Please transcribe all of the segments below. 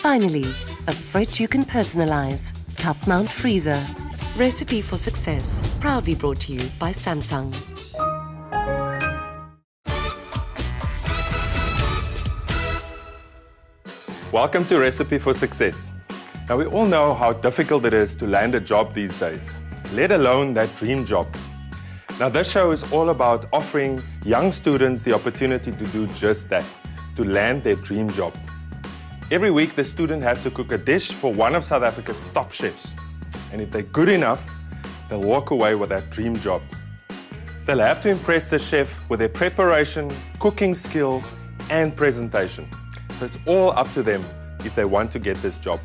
finally, a fridge you can personalize. Top Mount Freezer. Recipe for Success. Proudly brought to you by Samsung. Welcome to Recipe for Success. Now, we all know how difficult it is to land a job these days, let alone that dream job. Now, this show is all about offering young students the opportunity to do just that, to land their dream job. Every week, the student has to cook a dish for one of South Africa's top chefs. And if they're good enough, they'll walk away with that dream job. They'll have to impress the chef with their preparation, cooking skills, and presentation. So it's all up to them if they want to get this job.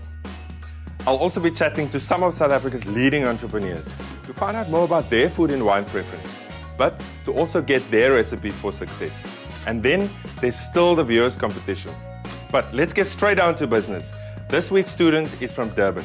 I'll also be chatting to some of South Africa's leading entrepreneurs to find out more about their food and wine preference, but to also get their recipe for success. And then there's still the viewers' competition. But let's get straight down to business. This week's student is from Durban.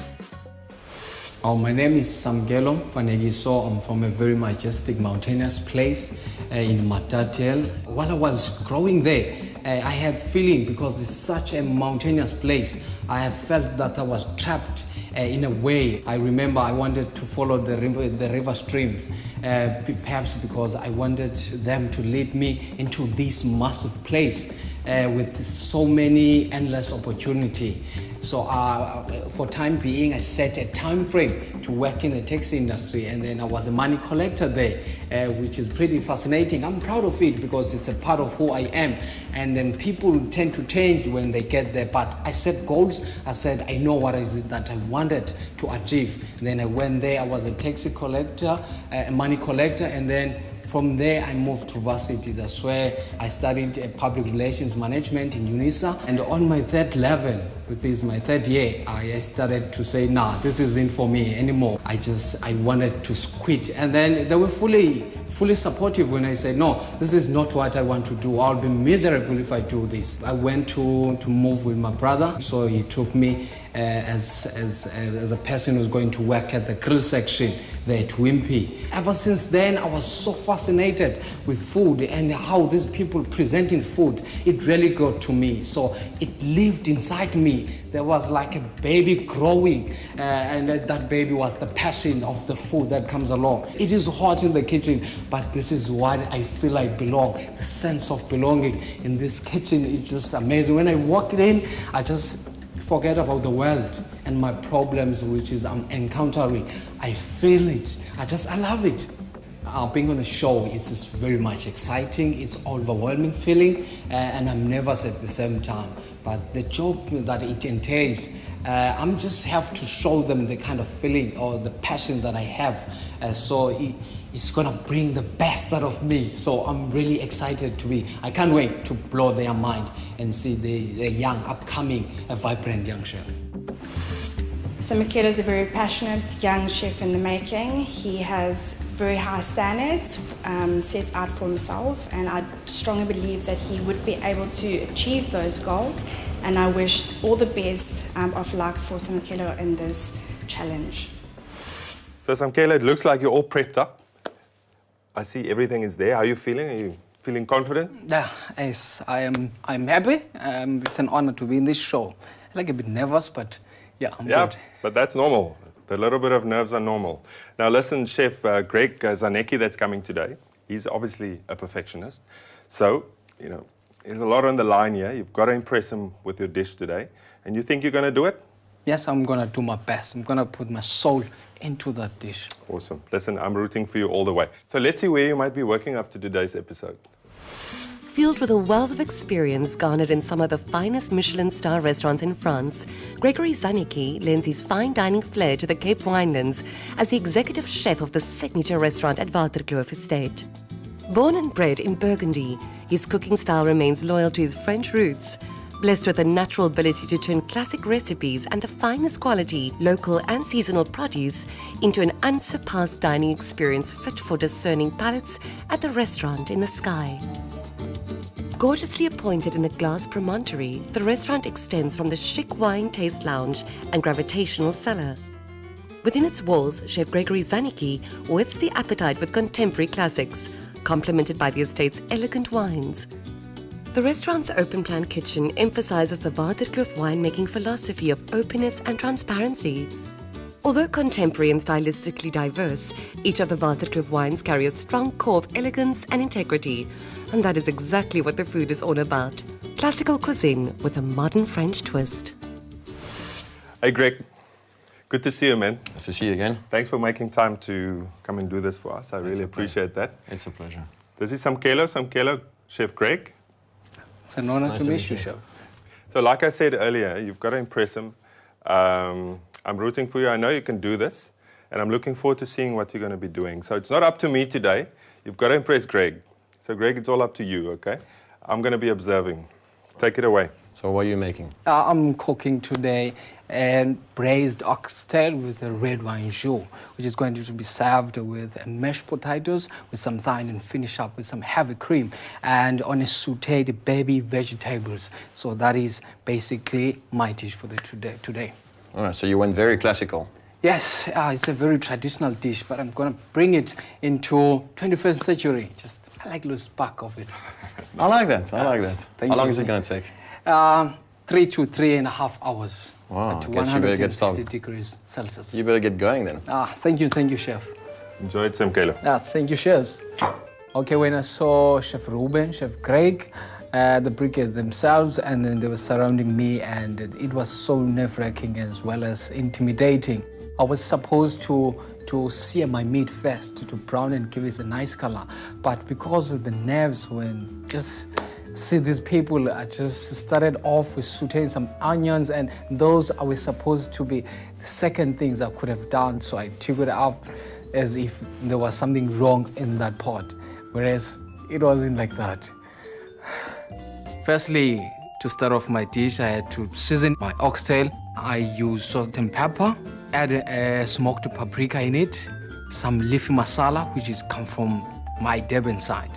My name is Samkelo Mfanekiso. I'm from a very majestic mountainous place in Oxtail. While I was growing there, I had feeling, because it's such a mountainous place, I have felt that I was trapped in a way. I remember I wanted to follow the river streams, perhaps because I wanted them to lead me into this massive place with so many endless opportunity. So for time being, I set a time frame to work in the taxi industry, and then I was a money collector there, which is pretty fascinating. I'm proud of it because it's a part of who I am. And then people tend to change when they get there. But I set goals. I said, I know what is it that I wanted to achieve. And then I went there. I was a taxi collector, a money collector, and then from there, I moved to varsity. That's where I studied public relations management in UNISA. And on my third level, which is my third year, I started to say, nah, this isn't for me anymore. I wanted to quit. And then they were fully supportive when I said, no, this is not what I want to do. I'll be miserable if I do this. I went to move with my brother. So he took me as a person who's going to work at the grill section there at Wimpy. Ever since then, I was so fascinated with food and how these people presenting food. It really got to me. So it lived inside me. There was like a baby growing, and that baby was the passion of the food that comes along. It is hot in the kitchen, but this is what I feel I belong. The sense of belonging in this kitchen is just amazing. When I walk in, I just forget about the world and my problems, which is I'm encountering. I feel it. I love it. Being on a show is just very much exciting. It's overwhelming feeling, and I'm nervous at the same time. But the job that it entails, I'm just have to show them the kind of feeling or the passion that I have. So it's gonna bring the best out of me. So I'm really excited to be. I can't wait to blow their mind and see the young, upcoming, vibrant young chef. Samkelo is a very passionate young chef in the making. He has very high standards set out for himself, and I strongly believe that he would be able to achieve those goals, and I wish all the best of luck for Samkelo in this challenge. So Samkelo, it looks like you're all prepped up. I see everything is there. How are you feeling? Are you feeling confident? Yeah, yes, I'm happy. It's an honor to be in this show. I like a bit nervous, but yeah, I'm good. But that's normal. The little bit of nerves are normal. Now listen, Chef Gregory Czarnecki that's coming today, he's obviously a perfectionist. So, there's a lot on the line here. You've got to impress him with your dish today. And you think you're going to do it? Yes, I'm going to do my best. I'm going to put my soul into that dish. Awesome. Listen, I'm rooting for you all the way. So let's see where you might be working after today's episode. Filled with a wealth of experience garnered in some of the finest Michelin star restaurants in France, Gregory Ziki lends his fine dining flair to the Cape Winelands as the executive chef of the signature restaurant at Waterkloof estate. Born and bred in Burgundy, his cooking style remains loyal to his French roots. Blessed with a natural ability to turn classic recipes and the finest quality, local and seasonal produce into an unsurpassed dining experience fit for discerning palates at the restaurant in the sky. Gorgeously appointed in a glass promontory, the restaurant extends from the chic wine taste lounge and gravitational cellar. Within its walls, Chef Gregory Ziki whets the appetite with contemporary classics, complemented by the estate's elegant wines. The restaurant's open-plan kitchen emphasizes the Waterkloof winemaking philosophy of openness and transparency. Although contemporary and stylistically diverse, each of the Waterkloof wines carry a strong core of elegance and integrity, and that is exactly what the food is all about. Classical cuisine with a modern French twist. Hey Greg, good to see you, man. Nice to see you again. Thanks for making time to come and do this for us. I really appreciate that. It's a pleasure. This is Samkelo, Chef Greg. It's an honor Nice to to meet meet you, you. Chef. So like I said earlier, you've got to impress him. I'm rooting for you. I know you can do this, and I'm looking forward to seeing what you're going to be doing. So it's not up to me today. You've got to impress Greg. So Greg, it's all up to you, okay? I'm going to be observing. Take it away. So what are you making? I'm cooking today a braised oxtail with a red wine jus, which is going to be served with mashed potatoes with some thyme and finish up with some heavy cream and on a sauteed baby vegetables. So that is basically my dish for the today. All right, so you went very classical. Yes, it's a very traditional dish, but I'm going to bring it into 21st century. I like a little spark of it. I like that. How long is it going to take? 3 to 3.5 hours. Wow, at I guess you better get 160 started. degrees Celsius. You better get going then. Thank you, Chef. Enjoy it, Samkelo. Thank you, chefs. Okay, when I saw Chef Ruben, Chef Greg, the briquettes themselves, and then they were surrounding me, and it was so nerve-wracking as well as intimidating. I was supposed to sear my meat first, to brown and give it a nice color, but because of the nerves, when just see these people, I just started off with sauteing some onions, and those were supposed to be the second things I could have done, so I took it out as if there was something wrong in that pot, whereas it wasn't like that. Firstly, to start off my dish, I had to season my oxtail. I used salt and pepper, add a smoked paprika in it, some leafy masala, which is come from my Durban side.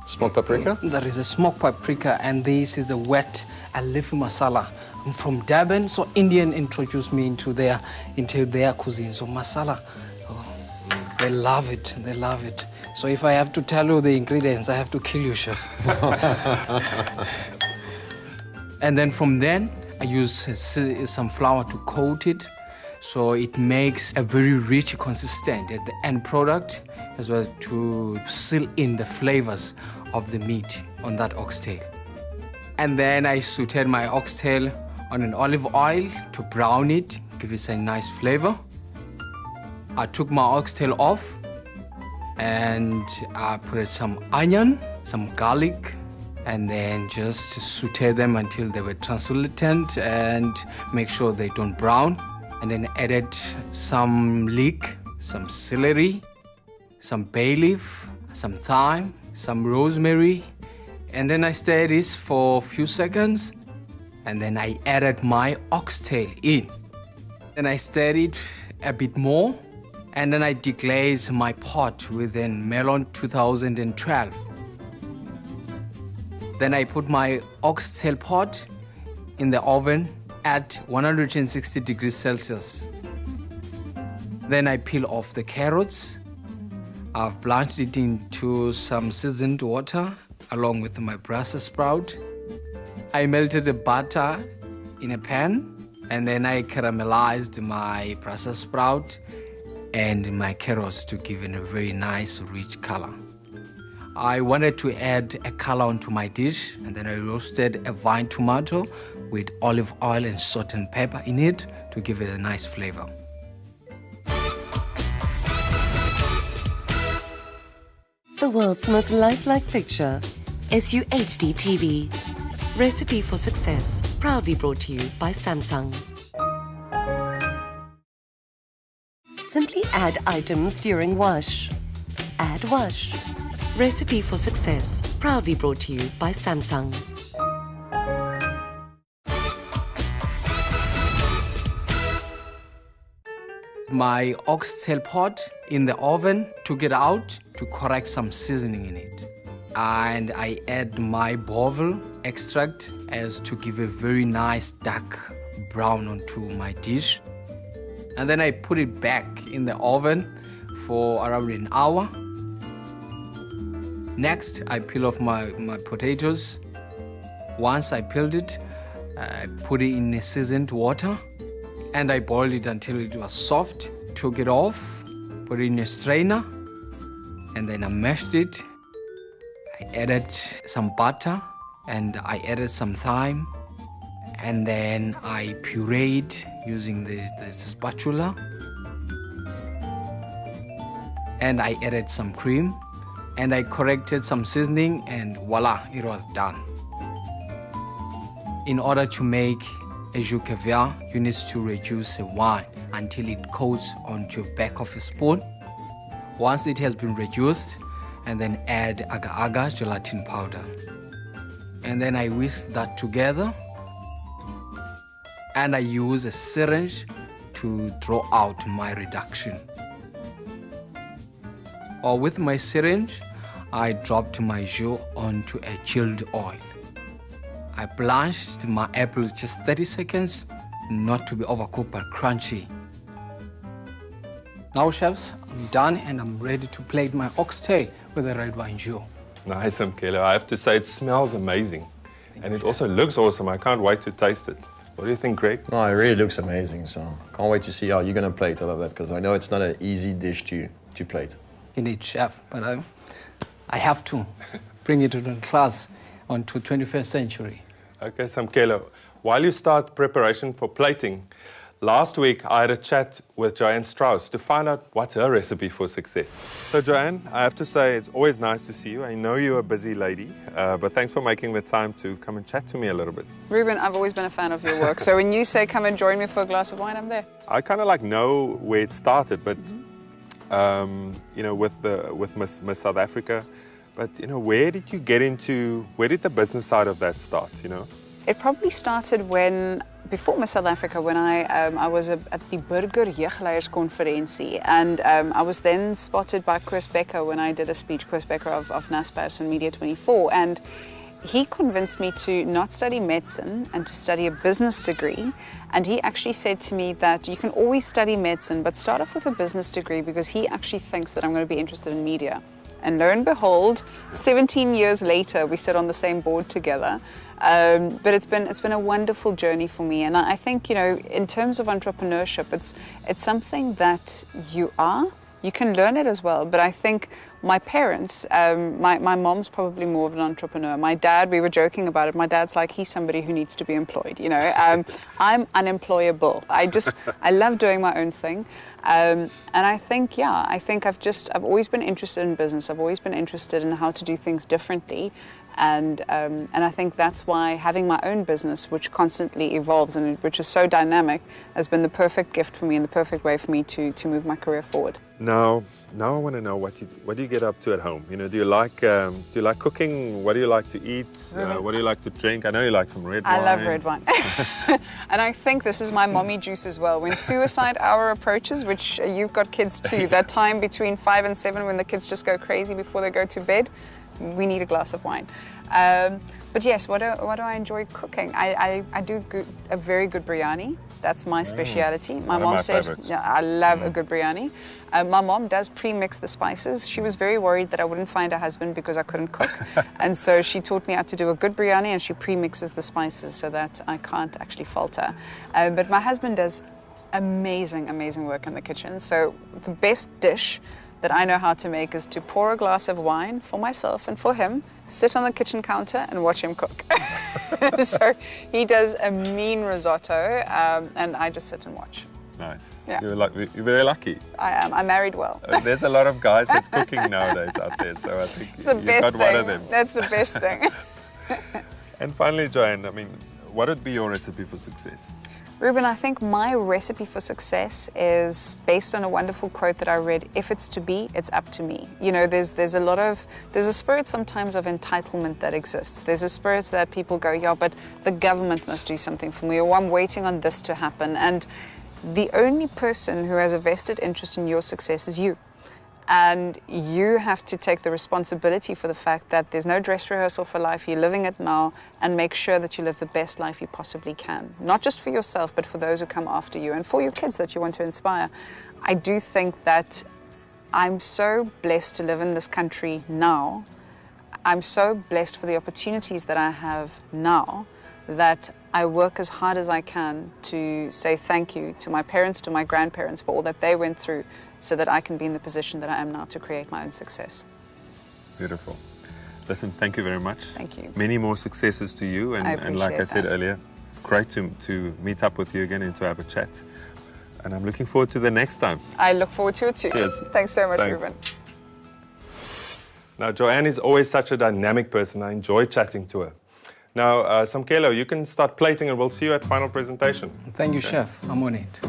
Smoked paprika? There is a smoked paprika, and this is a wet leafy masala. I'm from Durban, so Indian introduced me into their cuisine. So masala, they love it. They love it. So if I have to tell you the ingredients, I have to kill you, chef. And then from then, I use some flour to coat it, so it makes a very rich consistent at the end product, as well as to seal in the flavors of the meat on that oxtail. And then I sauteed my oxtail on an olive oil to brown it, give it a nice flavor. I took my oxtail off and I put some onion, some garlic, and then just saute them until they were translucent and make sure they don't brown. And then added some leek, some celery, some bay leaf, some thyme, some rosemary, and then I stirred this for a few seconds, and then I added my oxtail in. Then I stirred it a bit more, and then I deglazed my pot with a melon 2012. Then I put my oxtail pot in the oven at 160 degrees Celsius. Then I peel off the carrots. I've blanched it into some seasoned water along with my Brussels sprout. I melted the butter in a pan, and then I caramelized my Brussels sprout and my carrots to give it a very nice rich color. I wanted to add a color onto my dish, and then I roasted a vine tomato with olive oil and salt and pepper in it to give it a nice flavor. The world's most lifelike picture, SUHD TV. Recipe for Success, proudly brought to you by Samsung. Simply add items during wash. Add wash. Recipe for Success, proudly brought to you by Samsung. My oxtail pot in the oven, took it out to correct some seasoning in it. And I add my bovril extract as to give a very nice dark brown onto my dish. And then I put it back in the oven for around an hour. Next, I peel off my potatoes Once I peeled it, I put it in seasoned water and I boiled it until it was soft. Took it off, put it in a strainer, and then I mashed it. I added some butter and I added some thyme, and then I pureed using the spatula. And I added some cream and I corrected some seasoning, and voila, it was done. In order to make a jus caviar, you need to reduce the wine until it coats onto the back of a spoon. Once it has been reduced, and then add agar-agar gelatin powder. And then I whisk that together, and I use a syringe to draw out my reduction. Or with my syringe, I dropped my jus onto a chilled oil. I blanched my apples just 30 seconds, not to be overcooked but crunchy. Now, chefs, I'm done and I'm ready to plate my oxtail with a red wine jus. Nice, Samkelo. I have to say, it smells amazing. And it also looks awesome. I can't wait to taste it. What do you think, Greg? No, it really looks amazing. So can't wait to see how you're going to plate all of that, because I know it's not an easy dish to plate. Indeed, chef, but I have to bring it to the class onto 21st century. Okay, Samkelo, while you start preparation for plating, last week I had a chat with Joanne Strauss to find out what's her recipe for success. So Joanne, I have to say it's always nice to see you. I know you're a busy lady, but thanks for making the time to come and chat to me a little bit. Ruben, I've always been a fan of your work, so when you say come and join me for a glass of wine, I'm there. I kind of know where it started, but you know, with Miss South Africa. But, you know, where did the business side of that start, you know? It probably started before Miss South Africa, when I was at the Burger Jeugleierskonferensie, and I was then spotted by Chris Becker when I did a speech, Chris Becker of Naspers and Media 24, and he convinced me to not study medicine and to study a business degree. And he actually said to me that you can always study medicine, but start off with a business degree, because he actually thinks that I'm going to be interested in media. And lo and behold, 17 years later, we sit on the same board together. But it's been a wonderful journey for me. And I think, you know, in terms of entrepreneurship, it's something that you can learn it as well. But I think my parents, my mom's probably more of an entrepreneur. My dad, we were joking about it. My dad's like, he's somebody who needs to be employed, you know. I'm unemployable. I love doing my own thing. And I think, I've always been interested in business. I've always been interested in how to do things differently. And I think that's why having my own business, which constantly evolves and which is so dynamic, has been the perfect gift for me and the perfect way for me to move my career forward. Now I want to know what do you get up to at home? You know, do you like cooking? What do you like to eat? What do you like to drink? I know you like some red wine. I love red wine. And I think this is my mommy juice as well. When suicide hour approaches, which you've got kids too, that time between 5 and 7 when the kids just go crazy before they go to bed, we need a glass of wine. But yes, what do I enjoy cooking? I do a very good biryani. That's my speciality. My mom said, yeah, I love a good biryani. My mom does pre-mix the spices. She was very worried that I wouldn't find a husband because I couldn't cook. And so she taught me how to do a good biryani, and she pre-mixes the spices so that I can't actually falter. But my husband does amazing, amazing work in the kitchen. So the best dish that I know how to make is to pour a glass of wine for myself and for him, sit on the kitchen counter and watch him cook. So he does a mean risotto, and I just sit and watch. Nice. Yeah. You're very lucky. I am. I married well. There's a lot of guys that's cooking nowadays out there, so I think you've got one of them. That's the best thing. And finally, Joanne, I mean, what would be your recipe for success? Ruben, I think my recipe for success is based on a wonderful quote that I read: if it's to be, it's up to me. You know, there's a spirit sometimes of entitlement that exists. There's a spirit that people go, yeah, but the government must do something for me, or I'm waiting on this to happen. And the only person who has a vested interest in your success is you. And you have to take the responsibility for the fact that there's no dress rehearsal for life. You're living it now, and make sure that you live the best life you possibly can. Not just for yourself, but for those who come after you and for your kids that you want to inspire. I do think that I'm so blessed to live in this country now, I'm so blessed for the opportunities that I have now that I work as hard as I can to say thank you to my parents, to my grandparents for all that they went through so that I can be in the position that I am now to create my own success. Beautiful. Listen, thank you very much. Thank you. Many more successes to you. And like I said earlier, great to meet up with you again and to have a chat. And I'm looking forward to the next time. I look forward to it too. Cheers. Thanks so much, Thanks. Ruben. Now, Joanne is always such a dynamic person. I enjoy chatting to her. Now, Samkelo, you can start plating and we'll see you at final presentation. Thank you, Chef. I'm on it.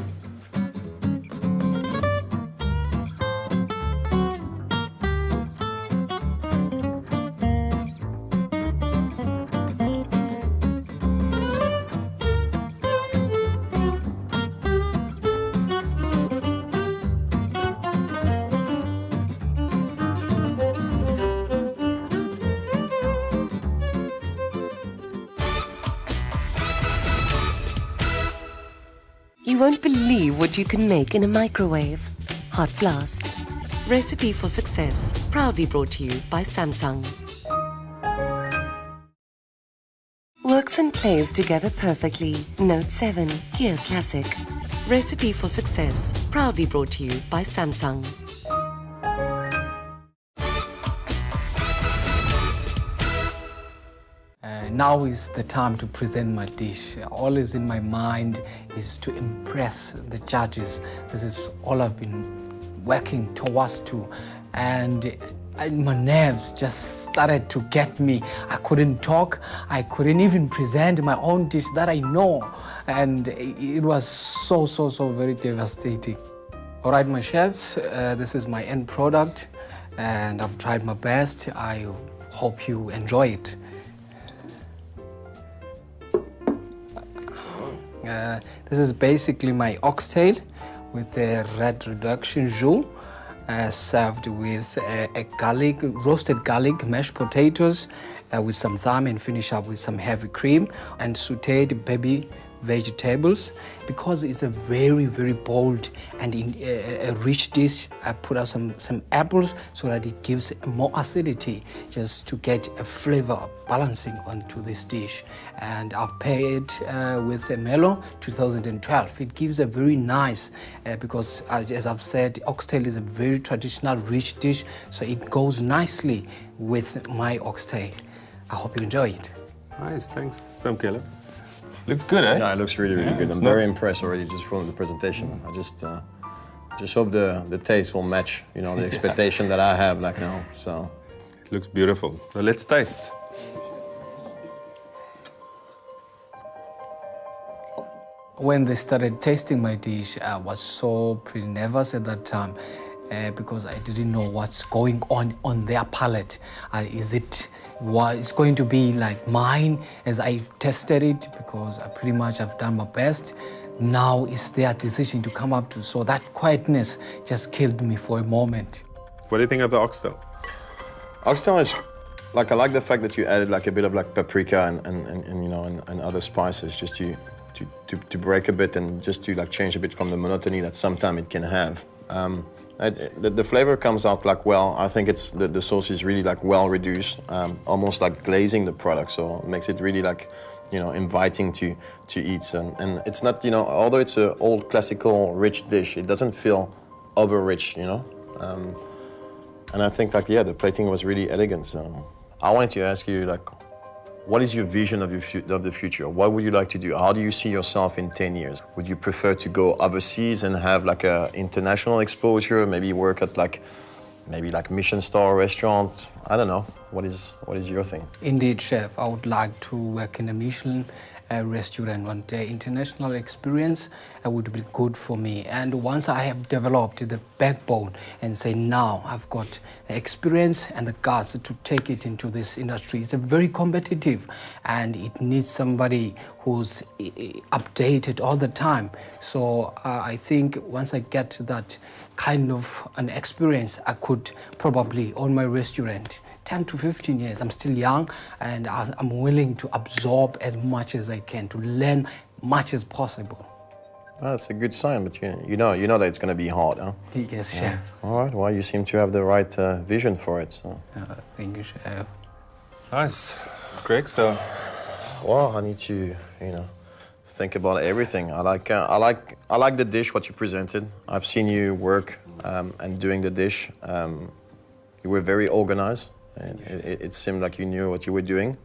You won't believe what you can make in a microwave. Hot Blast. Recipe for Success. Proudly brought to you by Samsung. Works and plays together perfectly. Note 7. Here Classic. Recipe for Success. Proudly brought to you by Samsung. Now is the time to present my dish. All is in my mind is to impress the judges. This is all I've been working towards to. And my nerves just started to get me. I couldn't talk. I couldn't even present my own dish that I know. And it was so very devastating. All right, my chefs, this is my end product. And I've tried my best. I hope you enjoy it. This is basically my oxtail with a red reduction jus, served with roasted garlic, mashed potatoes, with some thyme, and finish up with some heavy cream and sauteed baby vegetables. Because it's a very bold and a rich dish, I put out some apples so that it gives more acidity, just to get a flavor balancing onto this dish. And I've paired with a melon 2012. It gives a very nice, because as I've said, oxtail is a very traditional rich dish, so it goes nicely with my oxtail. I hope you enjoy it. Nice, thanks, Samkelo. Looks good, eh? Yeah, it looks really good. I'm very impressed already just from the presentation. I just hope the taste will match, you know, the expectation that I have like now. So It looks beautiful. So let's taste. When they started tasting my dish, I was so pretty nervous at that time because I didn't know what's going on their palate. It's going to be like mine as I tested it, because I pretty much have done my best. Now it's their decision to come up to, so that quietness just killed me for a moment. What do you think of the oxtail? oxtail is like, I like the fact that you added like a bit of like paprika and you know and other spices just to break a bit and just to like change a bit from the monotony that sometimes it can have. The flavor comes out like well. I think it's the sauce is really like well reduced, almost like glazing the product, so it makes it really like, you know, inviting to eat. And it's not, you know, although it's an old classical rich dish, it doesn't feel over rich, you know. And I think like, yeah, the plating was really elegant. So I wanted to ask you, like, what is your vision of the future? What would you like to do? How do you see yourself in 10 years? Would you prefer to go overseas and have like a international exposure, maybe work at like, maybe like Michelin star restaurant? I don't know. What is your thing? Indeed, chef. I would like to work in a Michelin restaurant one day. International experience would be good for me. And once I have developed the backbone and say, now I've got the experience and the guts to take it into this industry. It's a very competitive and it needs somebody who's updated all the time. So I think once I get that kind of an experience, I could probably own my restaurant. 10 to 15 years. I'm still young and I'm willing to absorb as much as I can, to learn much as possible. Well, that's a good sign, but you know that it's going to be hard, huh? Yes, chef. All right, well, you seem to have the right vision for it. So. Thank you, chef. Nice. Greg, so Well, I need to, think about everything. I like the dish, what you presented. I've seen you work and doing the dish. You were very organized, and it seemed like you knew what you were doing.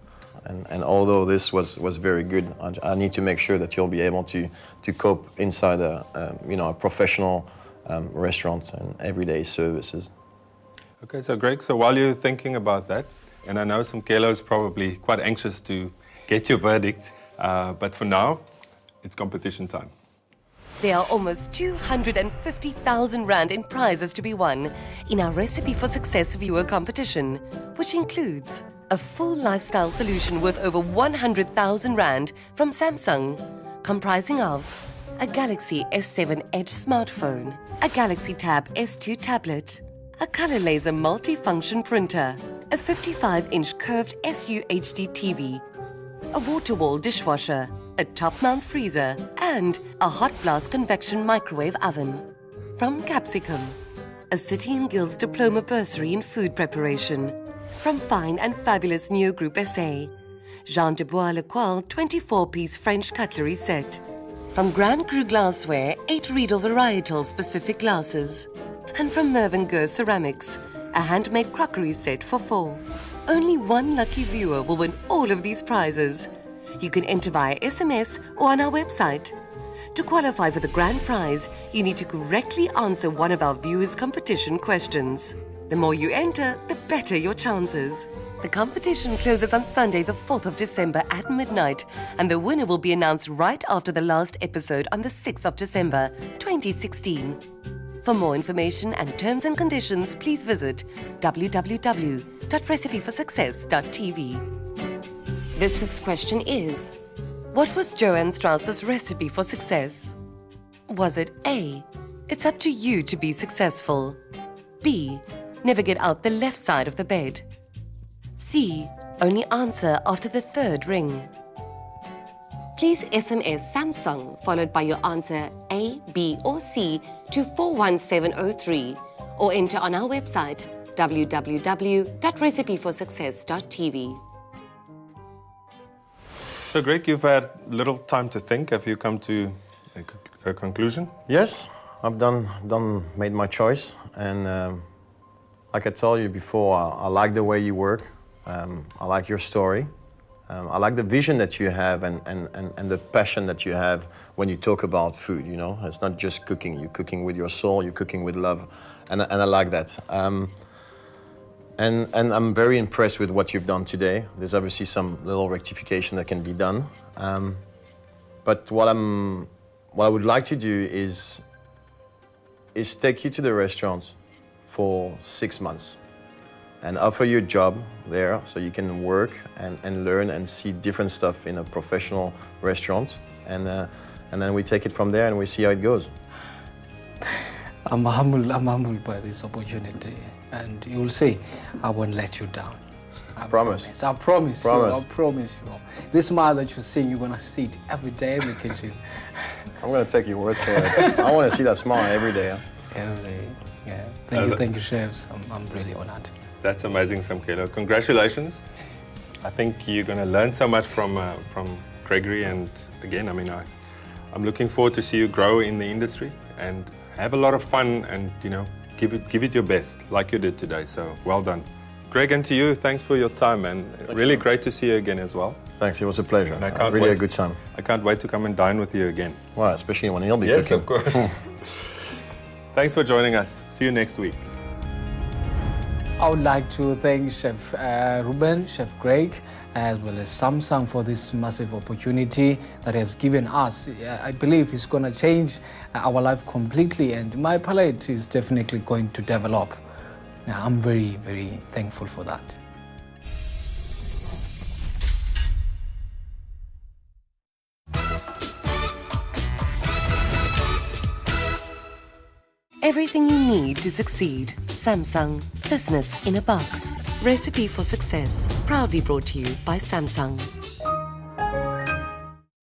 And although this was very good, I need to make sure that you'll be able to cope inside a professional restaurant and everyday services. okay, so Greg, so while you're thinking about that, and I know Samkelo's probably quite anxious to get your verdict, but for now, it's competition time. There are almost 250,000 Rand in prizes to be won in our Recipe for Success viewer competition, which includes a full lifestyle solution worth over 100,000 Rand from Samsung, comprising of a Galaxy S7 Edge smartphone, a Galaxy Tab S2 tablet, a color laser multi-function printer, a 55-inch curved SUHD TV, a water wall dishwasher, a top-mount freezer, and a hot blast convection microwave oven. From Capsicum, a City and Guilds diploma bursary in food preparation. From Fine and Fabulous Neo Group SA, Jean de Bois Lequal 24-piece French cutlery set. From Grand Cru Glassware, 8 Riedel varietal specific glasses. And from Mervyn Gurr Ceramics, a handmade crockery set for 4. Only one lucky viewer will win all of these prizes. You can enter via SMS or on our website. To qualify for the grand prize, you need to correctly answer one of our viewers' competition questions. The more you enter, the better your chances. The competition closes on Sunday, the 4th of December at midnight, and the winner will be announced right after the last episode on the 6th of December, 2016. For more information and terms and conditions, please visit www.recipeforsuccess.tv. This week's question is, what was Johann Strauss's recipe for success? Was it A, it's up to you to be successful? B, never get out the left side of the bed? C, only answer after the 3rd ring? Please SMS Samsung followed by your answer A, B or C to 41703 or enter on our website www.recipeforsuccess.tv. So Greg, you've had little time to think. Have you come to a conclusion? Yes, I've made my choice, and like I told you before, I like the way you work. I like your story. I like the vision that you have and the passion that you have when you talk about food, It's not just cooking. You're cooking with your soul, you're cooking with love, and I like that. And I'm very impressed with what you've done today. There's obviously some little rectification that can be done. But what I would like to do is take you to the restaurant for 6 months and offer you a job there so you can work and learn and see different stuff in a professional restaurant. And then we take it from there and we see how it goes. I'm humbled by this opportunity, and you'll see I won't let you down. I promise you. This smile that you see, you're gonna see it every day in the kitchen. I'm gonna take your word for it. I want to see that smile every day. Every day, yeah. Thank you, chefs. I'm really honored. That's amazing, Samkelo. Congratulations. I think you're going to learn so much from Gregory, and again, I'm looking forward to see you grow in the industry and have a lot of fun and, give it your best like you did today. So well done. Greg, and to you, thanks for your time, and really great to see you again as well. Thanks, it was a pleasure. And I can't really wait, a good time. I can't wait to come and dine with you again. Well, especially when he'll be Yes, cooking. of course. Thanks for joining us. See you next week. I would like to thank Chef Ruben, Chef Greg, as well as Samsung for this massive opportunity that has given us. I believe it's going to change our life completely, and my palate is definitely going to develop. I'm very, very thankful for that. Everything you need to succeed. Samsung. Business in a box. Recipe for Success. Proudly brought to you by Samsung.